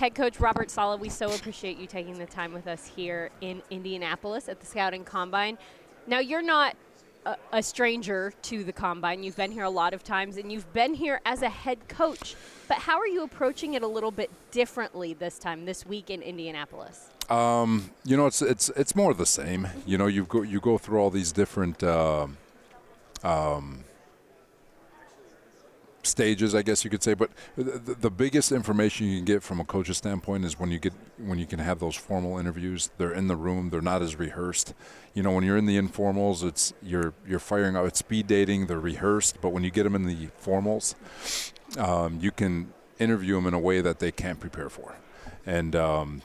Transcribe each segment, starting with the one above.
Head coach Robert Saleh, we so appreciate you taking the time with us here in Indianapolis at the Scouting Combine. Now, you're not a stranger to the Combine. You've been here a lot of times, and you've been here as a head coach. But how are you approaching it a little bit differently this week in Indianapolis? It's more of the same. You know, you go through all these different stages, I guess you could say, but the biggest information you can get from a coach's standpoint is when you can have those formal interviews. They're in the room, they're not as rehearsed. You know, when you're in the informals, it's you're firing out. It's speed dating, they're rehearsed, but when you get them in the formals, you can interview them in a way that they can't prepare for. And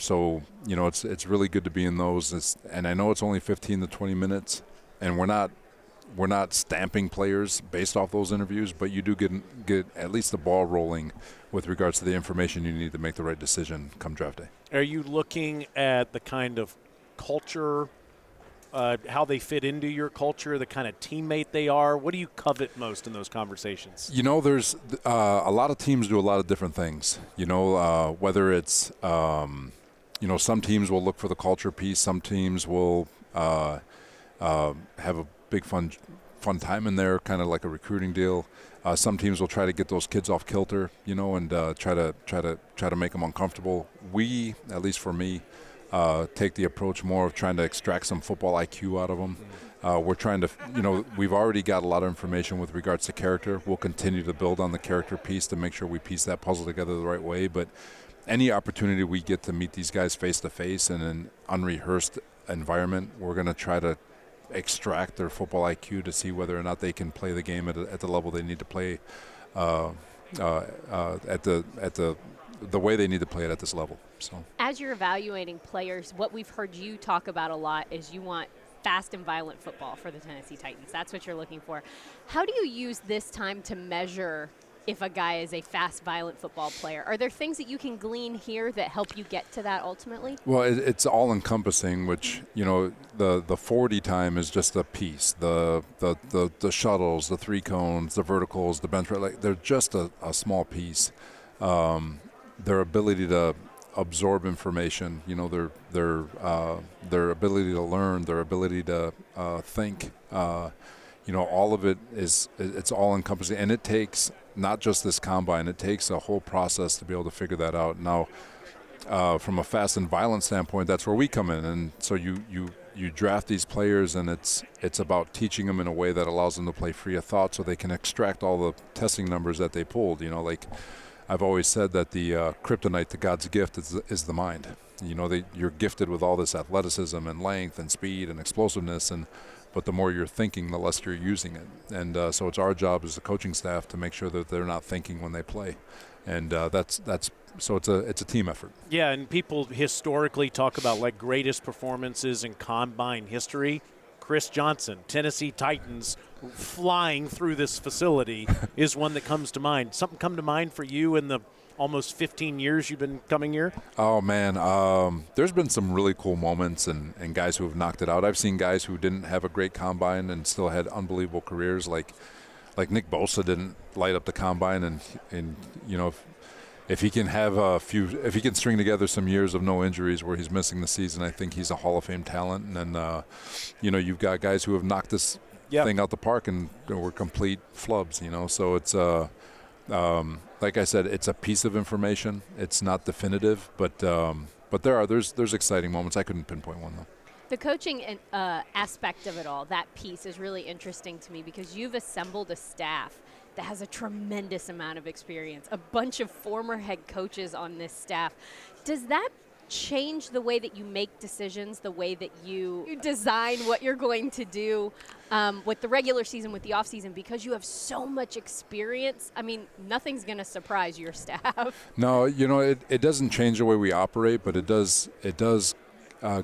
so, you know, it's really good to be in those. And I know it's only 15 to 20 minutes, and we're not stamping players based off those interviews, but you do get at least the ball rolling with regards to the information you need to make the right decision come draft day. Are you looking at the kind of culture, how they fit into your culture, the kind of teammate they are? What do you covet most in those conversations? You know, there's a lot of teams do a lot of different things. You know, whether it's, some teams will look for the culture piece. Some teams will have a big fun time in there, kind of like a recruiting deal. Some teams will try to get those kids off kilter, you know, and try to make them uncomfortable. We, at least for me, take the approach more of trying to extract some football IQ out of them. We're trying to, we've already got a lot of information with regards to character. We'll continue to build on the character piece to make sure we piece that puzzle together the right way. But any opportunity we get to meet these guys face to face in an unrehearsed environment, we're going to try to extract their football IQ to see whether or not they can play the game at the level they need to play, at the way they need to play it at this level. So, as you're evaluating players, what we've heard you talk about a lot is you want fast and violent football for the Tennessee Titans. That's what you're looking for. How do you use this time to measure if a guy is a fast, violent football player? Are there things that you can glean here that help you get to that ultimately? Well, it's all-encompassing, which, the 40 time is just a piece. The shuttles, the three cones, the verticals, the bench, they're just a small piece. Their ability to absorb information, their ability to learn, their ability to think, all of it it's all-encompassing. And it takes not just this combine, it takes a whole process to be able to figure that out. Now, from a fast and violent standpoint, that's where we come in. And so you draft these players, and it's about teaching them in a way that allows them to play free of thought so they can extract all the testing numbers that they pulled. Like I've always said that the kryptonite to God's gift is the mind. You're gifted with all this athleticism and length and speed and explosiveness, but the more you're thinking, the less you're using it. And so it's our job as the coaching staff to make sure that they're not thinking when they play. And so it's a team effort. Yeah, and people historically talk about like greatest performances in combine history. Chris Johnson, Tennessee Titans, flying through this facility is one that comes to mind. Something come to mind for you in the almost 15 years you've been coming here? Oh, man. There's been some really cool moments and guys who have knocked it out. I've seen guys who didn't have a great combine and still had unbelievable careers, like Nick Bosa didn't light up the combine. And if he can if he can string together some years of no injuries where he's missing the season, I think he's a Hall of Fame talent. And then, you've got guys who have knocked this thing out the park and were complete flubs, So it's like I said, it's a piece of information. It's not definitive, but there's exciting moments. I couldn't pinpoint one, though. The coaching aspect of it all, that piece is really interesting to me because you've assembled a staff that has a tremendous amount of experience, a bunch of former head coaches on this staff. Does that change the way that you make decisions, the way that you design what you're going to do with the regular season, with the off season, because you have so much experience? I mean, nothing's going to surprise your staff. No, it doesn't change the way we operate, but it does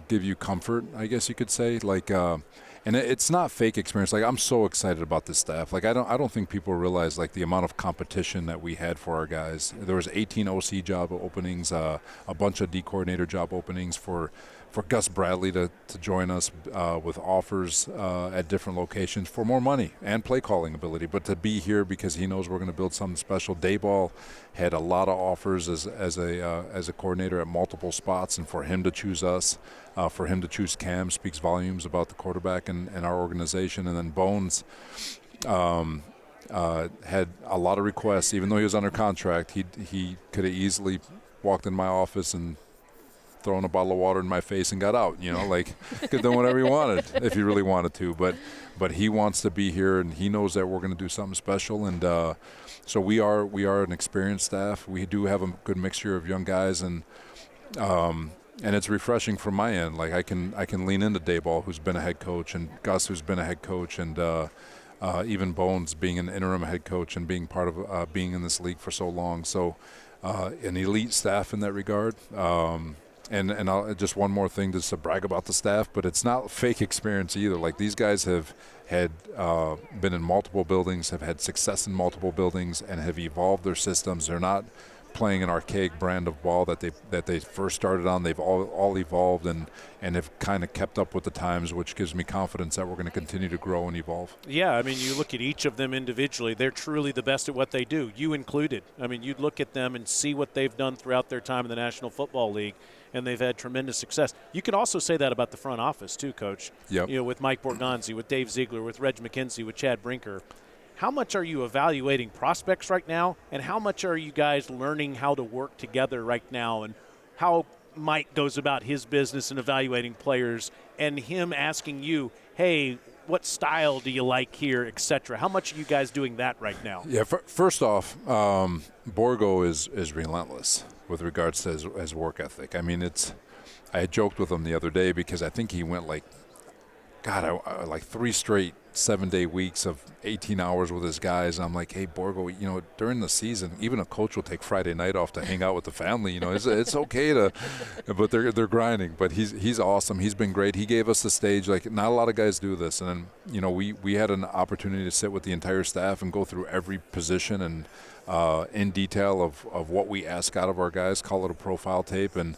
give you comfort, I guess you could say. And it's not fake experience. I'm so excited about this staff. I don't think people realize the amount of competition that we had for our guys. There was 18 OC job openings, a bunch of D coordinator job openings for Gus Bradley to join us with offers at different locations for more money and play calling ability, but to be here because he knows we're going to build something special. Dayball had a lot of offers as a coordinator at multiple spots, and for him to choose us, for him to choose Cam speaks volumes about the quarterback and our organization. And then Bones had a lot of requests, even though he was under contract. He could have easily walked in my office and thrown a bottle of water in my face and got out, like could have done whatever he wanted if he really wanted to, but he wants to be here, and he knows that we're going to do something special. And so we are an experienced staff. We do have a good mixture of young guys, and it's refreshing from my end. Like I can lean into Dayball, who's been a head coach, and Gus, who's been a head coach, and even Bones being an interim head coach and being part of being in this league for so long. So an elite staff in that regard. And just one more thing just to brag about the staff, but it's not fake experience either. Like these guys have had been in multiple buildings, have had success in multiple buildings, and have evolved their systems. They're not playing an archaic brand of ball that they first started on. They've all evolved and have kind of kept up with the times, which gives me confidence that we're going to continue to grow and evolve. Yeah, I mean, you look at each of them individually, they're truly the best at what they do, you included. I mean, you look at them and see what they've done throughout their time in the National Football League, and they've had tremendous success. You can also say that about the front office too, Coach. Yep. With Mike Borgonzi, with Dave Ziegler, with Reg McKenzie, with Chad Brinker. How much are you evaluating prospects right now, and how much are you guys learning how to work together right now, and how Mike goes about his business and evaluating players, and him asking you, hey, what style do you like here, etc.? How much are you guys doing that right now? Yeah, first off, Borgo is relentless with regards to his work ethic. I mean, I had joked with him the other day because I think he went like 3 straight 7-day weeks of 18 hours with his guys. I'm like, hey, Borgo, during the season, even a coach will take Friday night off to hang out with the family. It's okay to, but they're grinding. But he's awesome. He's been great. He gave us the stage. Like, not a lot of guys do this. And we had an opportunity to sit with the entire staff and go through every position and in detail of what we ask out of our guys, call it a profile tape. And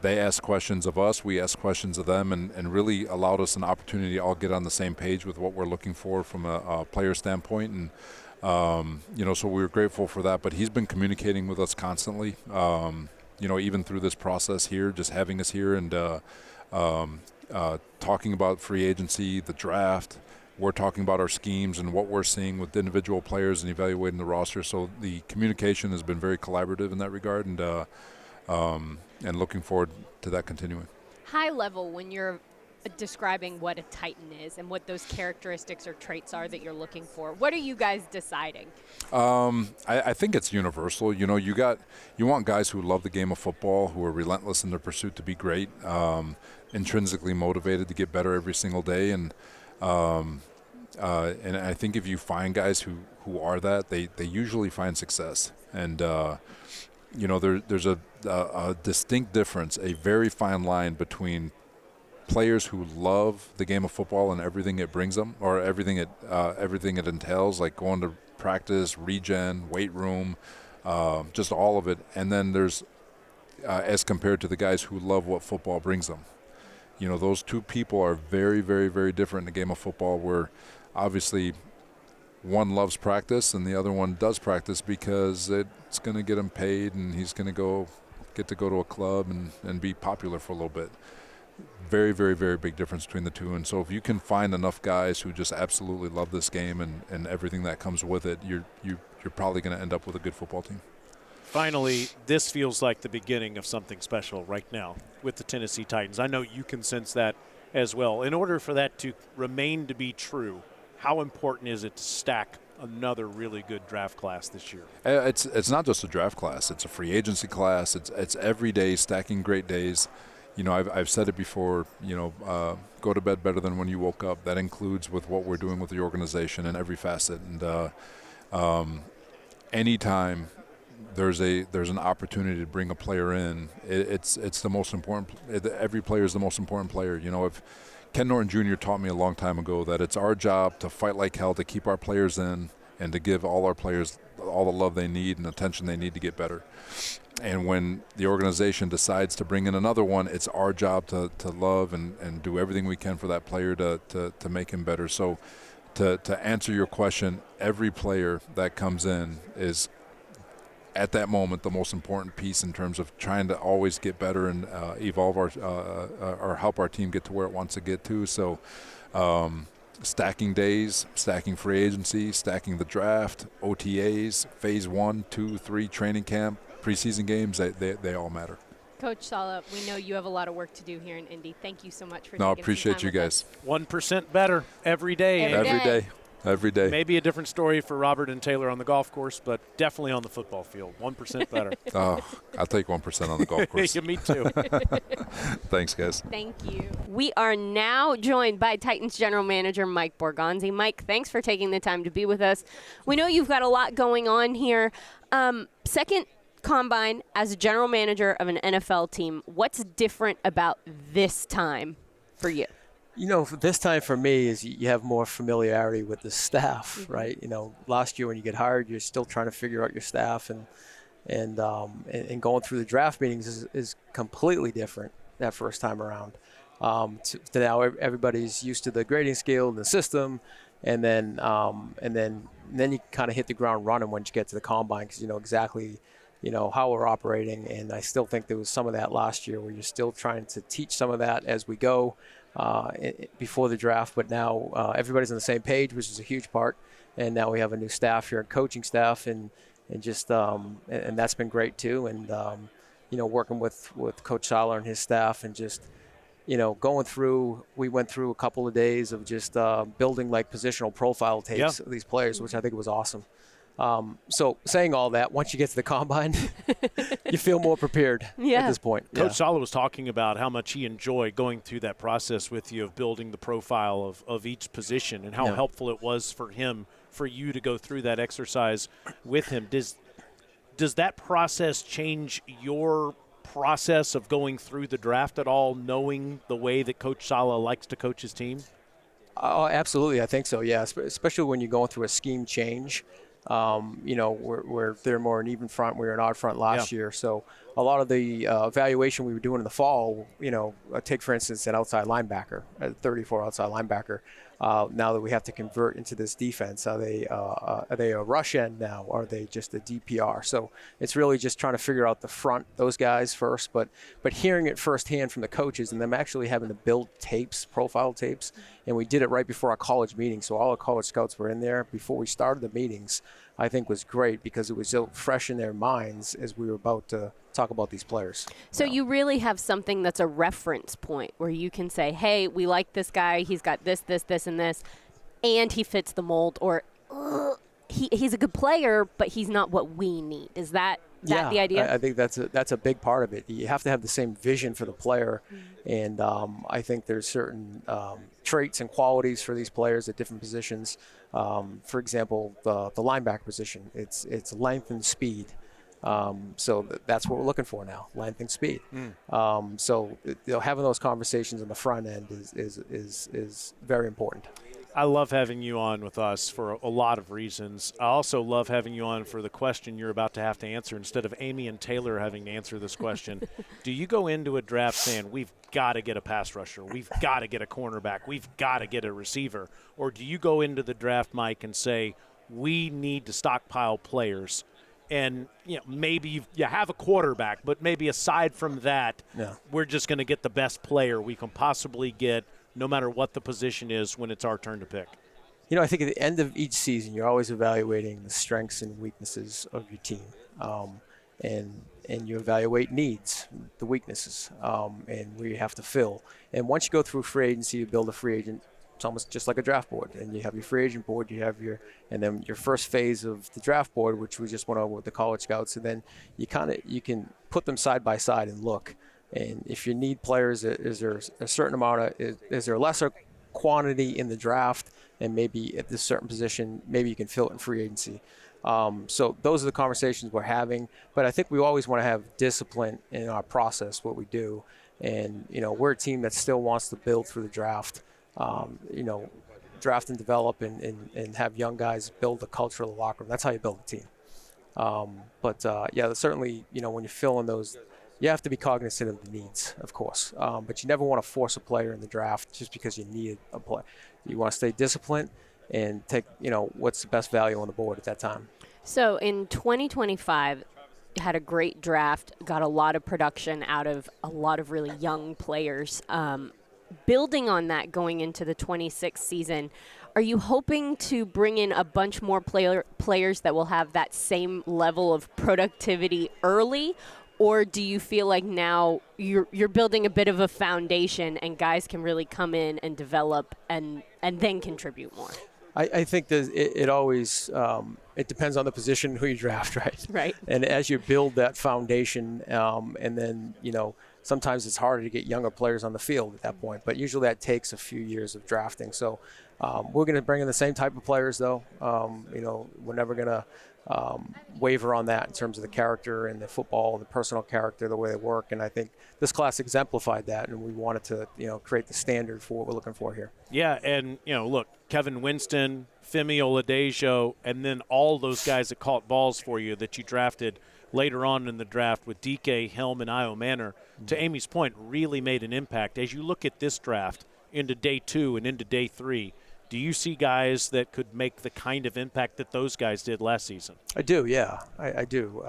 they ask questions of us, we ask questions of them, and really allowed us an opportunity to all get on the same page with what we're looking for from a player standpoint. And, so we were grateful for that. But he's been communicating with us constantly, even through this process here, just having us here and talking about free agency, the draft. We're talking about our schemes and what we're seeing with individual players and evaluating the roster. So the communication has been very collaborative in that regard, and looking forward to that continuing. High level, when you're describing what a Titan is and what those characteristics or traits are that you're looking for, what are you guys deciding? I think it's universal. You want guys who love the game of football, who are relentless in their pursuit to be great, intrinsically motivated to get better every single day, and I think if you find guys who are that, they usually find success. And there's a distinct difference, a very fine line between players who love the game of football and everything it brings them, or everything it entails, like going to practice, regen, weight room, just all of it. And then there's as compared to the guys who love what football brings them. Those two people are very, very, very different in the game of football, where obviously one loves practice and the other one does practice because it's going to get him paid and he's going to get to go to a club and be popular for a little bit. Very, very, very big difference between the two. And so if you can find enough guys who just absolutely love this game and everything that comes with it, you're probably going to end up with a good football team. Finally, this feels like the beginning of something special right now with the Tennessee Titans. I know you can sense that as well. In order for that to remain to be true, how important is it to stack another really good draft class this year? It's not just a draft class. It's a free agency class. It's every day stacking great days. I've said it before, go to bed better than when you woke up. That includes with what we're doing with the organization in every facet. And anytime there's an opportunity to bring a player in, it's the most important. Every player is the most important player. If Ken Norton Jr. taught me a long time ago that it's our job to fight like hell to keep our players in and to give all our players all the love they need and attention they need to get better. And when the organization decides to bring in another one, it's our job to love and do everything we can for that player to make him better. So to answer your question, every player that comes in is at that moment the most important piece in terms of trying to always get better and evolve or help our team get to where it wants to get to. So stacking days, stacking free agency, stacking the draft, OTAs, phase 1, 2, 3, training camp, preseason games, they all matter. Coach Saleh, we know you have a lot of work to do here in Indy. Thank you so much for No, taking appreciate some you time guys. with us. 1% better every day. Every day. Maybe a different story for Robert and Taylor on the golf course, but definitely on the football field. 1% better. Oh, I'll take 1% on the golf course. Yeah, me too. Thanks, guys. Thank you. We are now joined by Titans General Manager Mike Borgonzi. Mike, thanks for taking the time to be with us. We know you've got a lot going on here. Second combine as a general manager of an NFL team. What's different about this time for you? You know, this time for me is you have more familiarity with the staff, right? You know, last year when you get hired, you're still trying to figure out your staff, and going through the draft meetings is completely different that first time around. To now everybody's used to the grading scale and the system, and then you kind of hit the ground running once you get to the combine because you know exactly how we're operating. And I still think there was some of that last year where you're still trying to teach some of that as we go. Before the draft, but now everybody's on the same page, which is a huge part. And now we have a new staff here, coaching staff, and that's been great too. And working with Coach Saleh and his staff, and just going through. We went through a couple of days of just building like positional profile tapes of these players, which I think was awesome. So saying all that, once you get to the combine, you feel more prepared at this point. Coach Saleh was talking about how much he enjoyed going through that process with you of building the profile of each position and how helpful it was for you to go through that exercise with him. Does that process change your process of going through the draft at all, knowing the way that Coach Saleh likes to coach his team? Oh, absolutely. I think so, yeah, especially when you're going through a scheme change. Where they're more an even front, we were an odd front last year. So a lot of the evaluation we were doing in the fall, take for instance an outside linebacker, a 34 outside linebacker. Now that we have to convert into this defense, are they a rush end now? Or are they just a DPR? So it's really just trying to figure out the front, those guys first, but hearing it firsthand from the coaches and them actually having to build tapes, profile tapes. And we did it right before our college meeting. So all the college scouts were in there before we started the meetings. I think was great because it was so fresh in their minds as we were about to talk about these players. So you really have something that's a reference point where you can say, hey, we like this guy. He's got this, and this, and he fits the mold, or he's a good player, but he's not what we need. Is that the idea? I think that's a big part of it. You have to have the same vision for the player, and I think there's certain traits and qualities for these players at different positions. For example, the linebacker position, it's length and speed. So that's what we're looking for now, length and speed. So having those conversations on the front end is very important. I love having you on with us for a lot of reasons. I also love having you on for the question you're about to have to answer instead of Amy and Taylor having to answer this question. Do you go into a draft saying, we've got to get a pass rusher, we've got to get a cornerback, we've got to get a receiver? Or do you go into the draft, Mike, and say, we need to stockpile players? And maybe you have a quarterback, but maybe aside from that, we're just going to get the best player we can possibly get, no matter what the position is when it's our turn to pick. I think at the end of each season, you're always evaluating the strengths and weaknesses of your team. And you evaluate needs, the weaknesses, and where you have to fill. And once you go through free agency, you build a free agent. It's almost just like a draft board. And you have your free agent board, and then your first phase of the draft board, which we just went over with the college scouts. And then you can put them side by side and look. And if you need players, is there a certain amount is there a lesser quantity in the draft, and maybe at this certain position, maybe you can fill it in free agency. So those are the conversations we're having. But I think we always want to have discipline in our process, what we do. And, we're a team that still wants to build through the draft, draft and develop and have young guys build the culture of the locker room. That's how you build a team. Yeah, certainly, when you fill in those, you have to be cognizant of the needs, of course. But you never want to force a player in the draft just because you need a player. You want to stay disciplined and take, what's the best value on the board at that time. So in 2025, had a great draft, got a lot of production out of a lot of really young players. Building on that going into the 26th season, are you hoping to bring in a bunch more players that will have that same level of productivity early? Or do you feel like now you're building a bit of a foundation and guys can really come in and develop and then contribute more? I think that it always it depends on the position who you draft, right? Right. And as you build that foundation, and then sometimes it's harder to get younger players on the field at that point. But usually that takes a few years of drafting. So we're going to bring in the same type of players, though. We're never going to waver on that in terms of the character and the football and the personal character, the way they work. And I think this class exemplified that, and we wanted to, create the standard for what we're looking for here. Yeah, and, look, Kevin Winston, Femi Oladejo, and then all those guys that caught balls for you that you drafted later on in the draft with DK, Helm, and Io Manor, to Amy's point, really made an impact. As you look at this draft into day 2 and into day 3, do you see guys that could make the kind of impact that those guys did last season? I do, yeah. I do.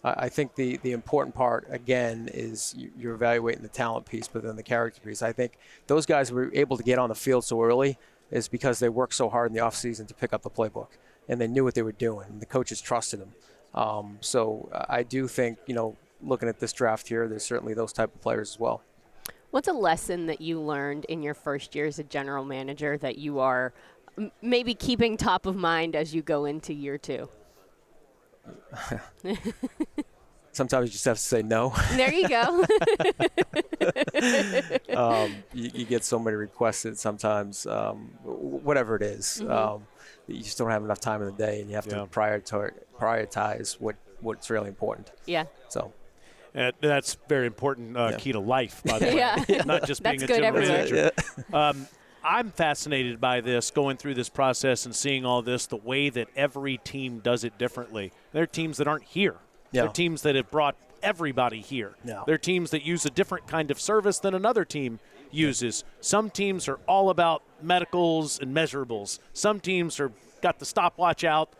I think the important part, again, is you're evaluating the talent piece, but then the character piece. I think those guys were able to get on the field so early is because they worked so hard in the offseason to pick up the playbook, and they knew what they were doing, and the coaches trusted them. So I do think, looking at this draft here, there's certainly those type of players as well. What's a lesson that you learned in your first year as a general manager that you are maybe keeping top of mind as you go into year 2? Sometimes you just have to say no. There you go. You get so many requested sometimes, whatever it is. You just don't have enough time in the day, and you have to prioritize what's really important. Yeah. So. That's very important key to life, by the way. Yeah. Not just being That's a good general everywhere. manager. I'm fascinated by this, going through this process and seeing all this, the way that every team does it differently. There are teams that aren't here. Yeah. There are teams that have brought everybody here. Yeah. There are teams that use a different kind of service than another team uses. Some teams are all about medicals and measurables. Some teams are got the stopwatch out.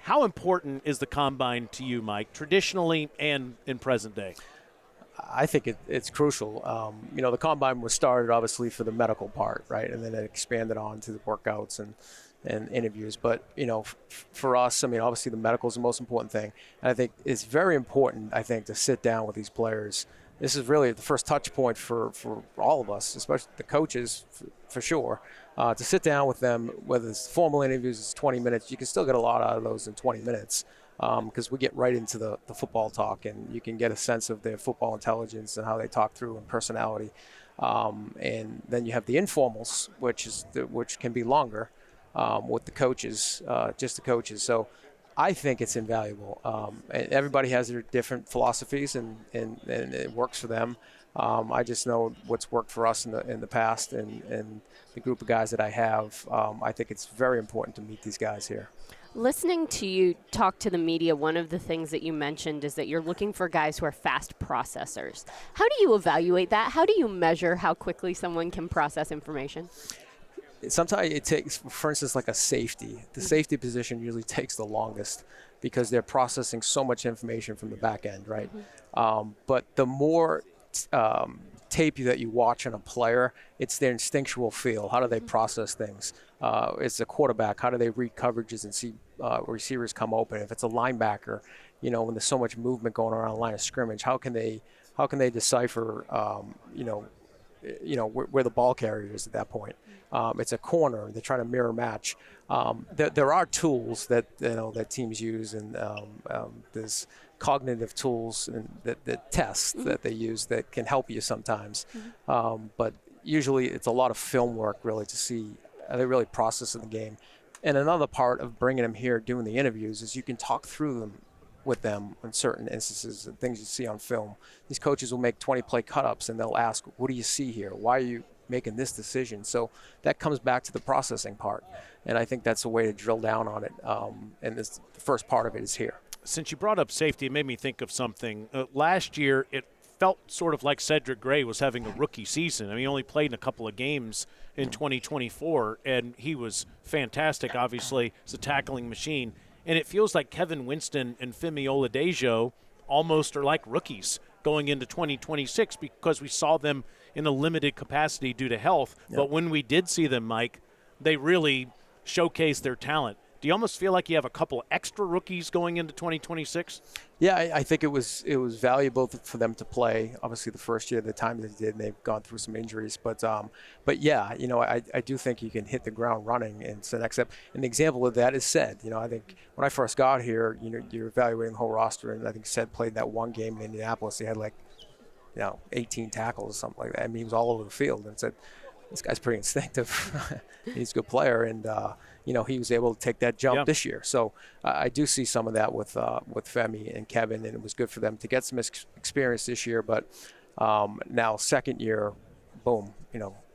How important is the combine to you, Mike, traditionally and in present day? I think it's crucial. The combine was started obviously for the medical part, right, and then it expanded on to the workouts and interviews. But for us, obviously the medical is the most important thing, and I think it's very important. I think to sit down with these players. This is really the first touch point for all of us, especially the coaches, for sure. To sit down with them, whether it's formal interviews, it's 20 minutes. You can still get a lot out of those in 20 minutes. Because we get right into the football talk, and you can get a sense of their football intelligence and how they talk through and personality. And then you have the informals, which can be longer with the coaches, just the coaches. So I think it's invaluable. And everybody has their different philosophies, and it works for them. I just know what's worked for us in the past, and the group of guys that I have. I think it's very important to meet these guys here. Listening to you talk to the media, one of the things that you mentioned is that you're looking for guys who are fast processors. How do you evaluate that? How do you measure how quickly someone can process information? Sometimes it takes, for instance, like a safety. The safety position usually takes the longest because they're processing so much information from the back end, right? But the more tape that you watch on a player, it's their instinctual feel. How do they process things? It's a quarterback. How do they read coverages and see receivers come open? If it's a linebacker, when there's so much movement going around the line of scrimmage, how can they decipher, where the ball carrier is at that point? It's a corner. They're trying to mirror match. There are tools that teams use, and there's cognitive tools and that tests that they use that can help you sometimes. But usually it's a lot of film work really to see how they really process in the game. And another part of bringing them here, doing the interviews, is you can talk through them with them in certain instances and things you see on film. These coaches will make 20-play cut-ups, and they'll ask, what do you see here? Why are you making this decision? So that comes back to the processing part. And I think that's a way to drill down on it. And the first part of it is here. Since you brought up safety, it made me think of something. Last year, it felt sort of like Cedric Gray was having a rookie season. I mean, he only played in a couple of games in 2024, and he was fantastic, obviously, as a tackling machine. And it feels like Kevin Winston and Femi Oladejo almost are like rookies going into 2026 because we saw them in a limited capacity due to health. Yep. But when we did see them, Mike, they really showcased their talent. Do you almost feel like you have a couple extra rookies going into 2026? Yeah, I think it was valuable for them to play. Obviously, the first year, the time they did, and they've gone through some injuries. But yeah, I do think you can hit the ground running. And so next step, an example of that is Sed. I think when I first got here, you're evaluating the whole roster, and I think Sed played that one game in Indianapolis. He had 18 tackles or something like that. I mean, he was all over the field, and said, this guy's pretty instinctive. He's a good player, and he was able to take that jump this year. So I do see some of that with Femi and Kevin, and it was good for them to get some experience this year. But now second year, boom,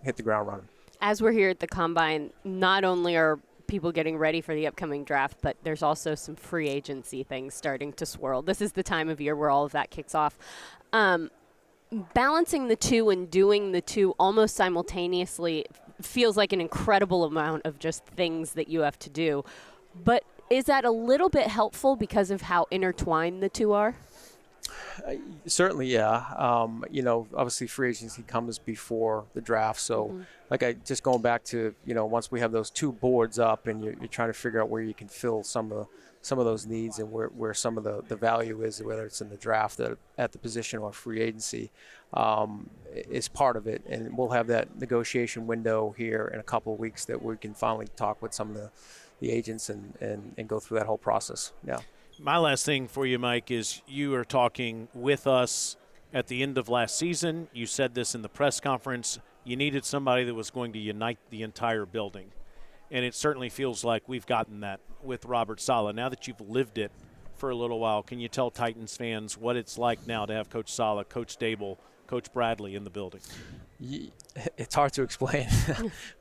hit the ground running. As we're here at the Combine, not only are people getting ready for the upcoming draft, but there's also some free agency things starting to swirl. This is the time of year where all of that kicks off. Balancing the two and doing the two almost simultaneously feels like an incredible amount of just things that you have to do. But is that a little bit helpful because of how intertwined the two are? Certainly, yeah. Obviously free agency comes before the draft. So just going back to, once we have those two boards up and you're trying to figure out where you can fill some of those needs and where some of the value is, whether it's in the draft at the position or free agency, is part of it. And we'll have that negotiation window here in a couple of weeks that we can finally talk with some of the agents and go through that whole process. Yeah. My last thing for you, Mike, is you are talking with us at the end of last season. You said this in the press conference. You needed somebody that was going to unite the entire building. And it certainly feels like we've gotten that with Robert Saleh. Now that you've lived it for a little while, can you tell Titans fans what it's like now to have Coach Saleh, Coach Dable, Coach Bradley in the building? It's hard to explain,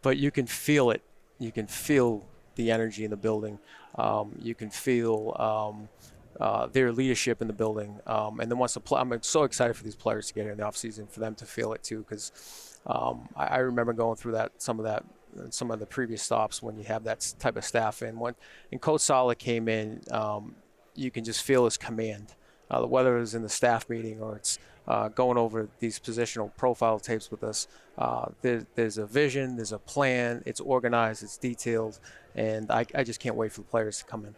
but you can feel it. You can feel the energy in the building. You can feel their leadership in the building. And then I'm so excited for these players to get in the offseason, for them to feel it too, because I remember going through some of the previous stops when you have that type of staff in. When Coach Saleh came in, you can just feel his command, whether it was in the staff meeting or it's going over these positional profile tapes with us. There's a vision, there's a plan, it's organized, it's detailed, and I just can't wait for the players to come in.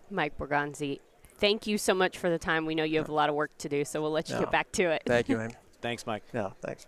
Mike Borgonzi, thank you so much for the time. We know you have a lot of work to do, so we'll let you get back to it. Thank you, Amy. Thanks, Mike. Yeah, thanks.